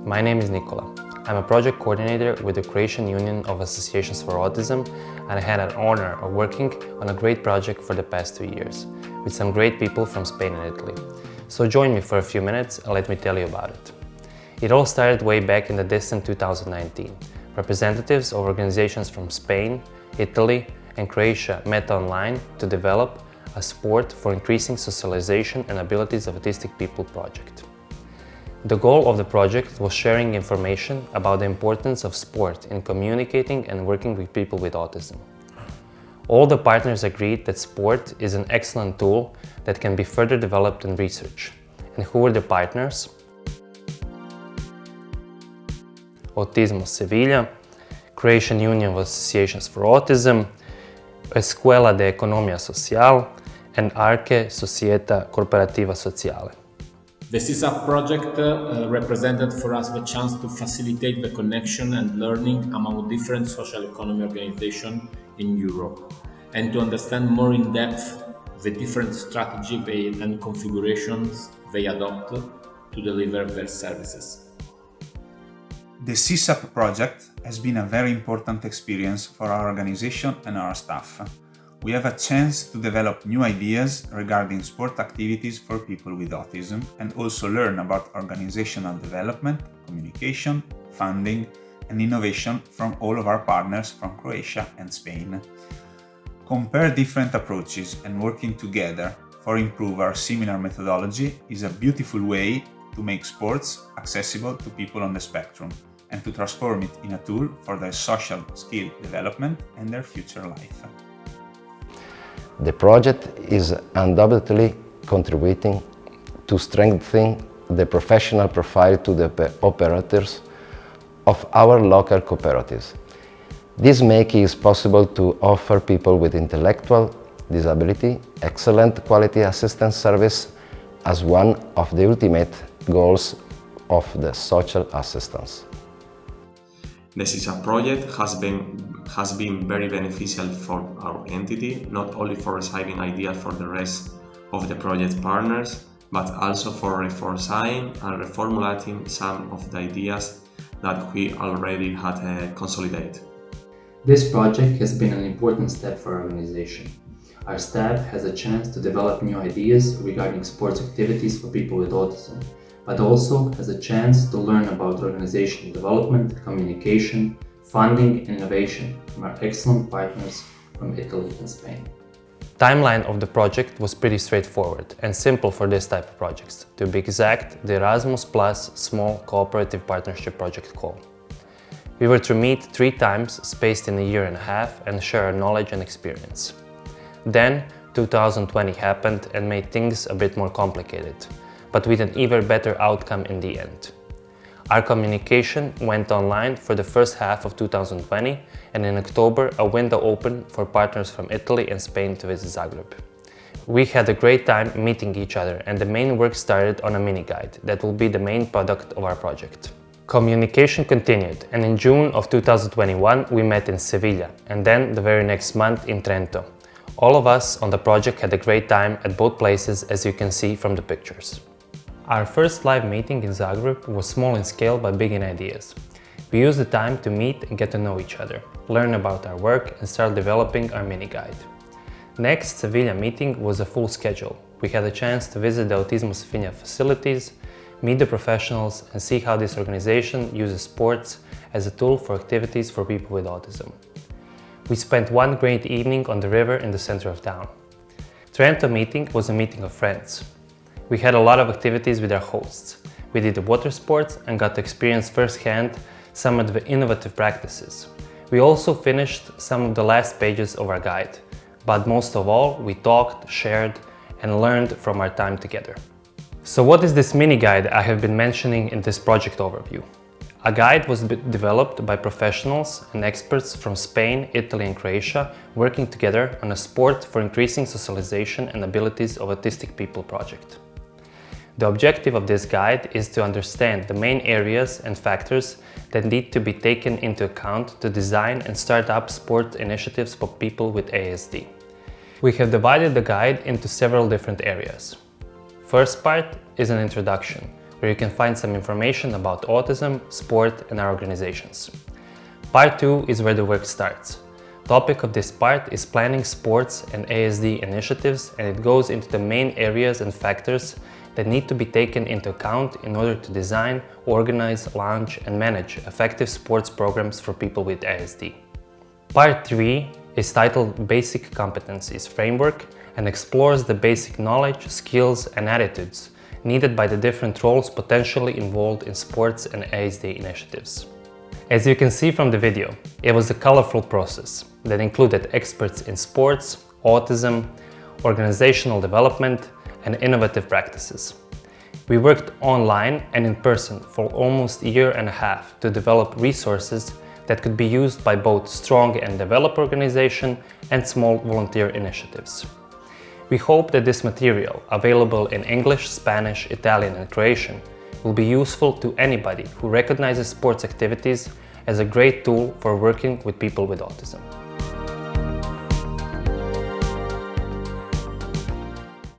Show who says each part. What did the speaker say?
Speaker 1: My name is Nikola. I'm a project coordinator with the Croatian Union of Associations for Autism, and I had an honor of working on a great project for the past 2 years with some great people from Spain and Italy. So join me for a few minutes and let me tell you about it. It all started way back in the distant 2019. Representatives of organizations from Spain, Italy, and Croatia met online to develop a sport for increasing socialization and abilities of autistic people project. The goal of the project was sharing information about the importance of sport in communicating and working with people with autism. All the partners agreed that sport is an excellent tool that can be further developed in research. And who were the partners? Autism Sevilla, Croatian Union of Associations for Autism, Escuela de Economía Social, and Arche Società Corporativa Sociale.
Speaker 2: The SISAAP project represented for us the chance to facilitate the connection and learning among different social economy organizations in Europe and to understand more in depth the different strategies and configurations they adopt to deliver their services.
Speaker 3: The SISAAP project has been a very important experience for our organization and our staff. We have a chance to develop new ideas regarding sport activities for people with autism and also learn about organizational development, communication, funding, and innovation from all of our partners from Croatia and Spain. Compare different approaches and working together for improve our similar methodology is a beautiful way to make sports accessible to people on the spectrum and to transform it in a tool for their social skill development and their future life.
Speaker 4: The project is undoubtedly contributing to strengthening the professional profile to the operators of our local cooperatives. This makes it possible to offer people with intellectual disability excellent quality assistance service as one of the ultimate goals of the social assistance.
Speaker 5: The SISAAP project has been very beneficial for our entity, not only for receiving ideas for the rest of the project partners, but also for reinforcing and reformulating some of the ideas that we already had consolidated.
Speaker 1: This project has been an important step for our organization. Our staff has a chance to develop new ideas regarding sports activities for people with autism, but also has a chance to learn about organizational development, communication, funding, and innovation from our excellent partners from Italy and Spain. Timeline of the project was pretty straightforward and simple for this type of projects. To be exact, the Erasmus Plus Small Cooperative Partnership Project call. We were to meet 3 times, spaced in a year and a half, and share our knowledge and experience. Then 2020 happened and made things a bit more complicated, but with an even better outcome in the end. Our communication went online for the first half of 2020, and in October a window opened for partners from Italy and Spain to visit Zagreb. We had a great time meeting each other, and the main work started on a mini guide that will be the main product of our project. Communication continued, and in June of 2021 we met in Sevilla, and then the very next month in Trento. All of us on the project had a great time at both places, as you can see from the pictures. Our first live meeting in Zagreb was small in scale but big in ideas. We used the time to meet and get to know each other, learn about our work and start developing our mini guide. Next Sevilla meeting was a full schedule. We had a chance to visit the Autism Spectrum facilities, meet the professionals and see how this organization uses sports as a tool for activities for people with autism. We spent one great evening on the river in the center of town. Trento meeting was a meeting of friends. We had a lot of activities with our hosts. We did the water sports and got to experience firsthand some of the innovative practices. We also finished some of the last pages of our guide, but most of all, we talked, shared, and learned from our time together. So what is this mini guide I have been mentioning in this project overview? A guide was developed by professionals and experts from Spain, Italy, and Croatia working together on a sport for increasing socialization and abilities of autistic people project. The objective of this guide is to understand the main areas and factors that need to be taken into account to design and start up sport initiatives for people with ASD. We have divided the guide into several different areas. First part is an introduction, where you can find some information about autism, sport, and our organizations. Part 2 is where the work starts. Topic of this part is planning sports and ASD initiatives, and it goes into the main areas and factors that need to be taken into account in order to design, organize, launch, and manage effective sports programs for people with ASD. Part 3 is titled Basic Competencies Framework and explores the basic knowledge, skills, and attitudes needed by the different roles potentially involved in sports and ASD initiatives. As you can see from the video, it was a colorful process that included experts in sports, autism, organizational development, and innovative practices. We worked online and in person for almost a year and a half to develop resources that could be used by both strong and developed organizations and small volunteer initiatives. We hope that this material, available in English, Spanish, Italian, and Croatian, will be useful to anybody who recognizes sports activities as a great tool for working with people with autism.